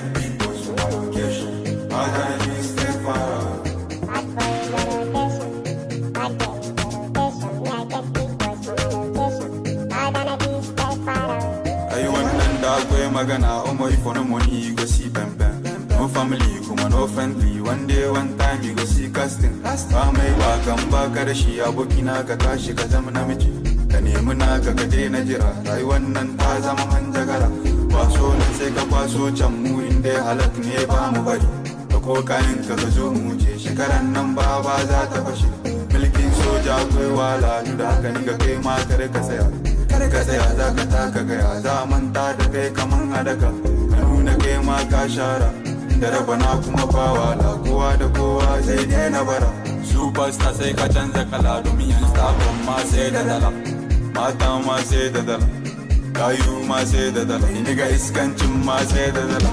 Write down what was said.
get big boys for my location. I gotta be stay far out. Bad boy in the rotation. Bad girl in the rotation. Me, I get big boys from my location. I gonna be stay far out. Are you wannan da akwai magana Omo if no money you go see bam bam. No family kuma no friendly. One day one time you go see casting. Ba mai wakan baka da shi abokina ka tashi ka zama namiji. Ka nemi naka ka daina jira. Rayuwar nan ta zama manjagara. Kwaso nan sai ka kwaso can mu inda halak ne ba mu bari. Da ko kayan ka zo mu je shekaran nan ba za ta fashe. Mulkin soja akwai wala da haka ni ga kai ma kare ka saya. Kar ka tsaya za ka taka gaya za a manta da kai kaman adaka ka nuna kai ma ka shara da rabana kuma bawala kowa da kowa zai daina bara superstar sai ka canza kala domin yan sabon ma sai da dala mata ma sai da dala kayu ma sai da dala ni ga iskancin ma sai da dala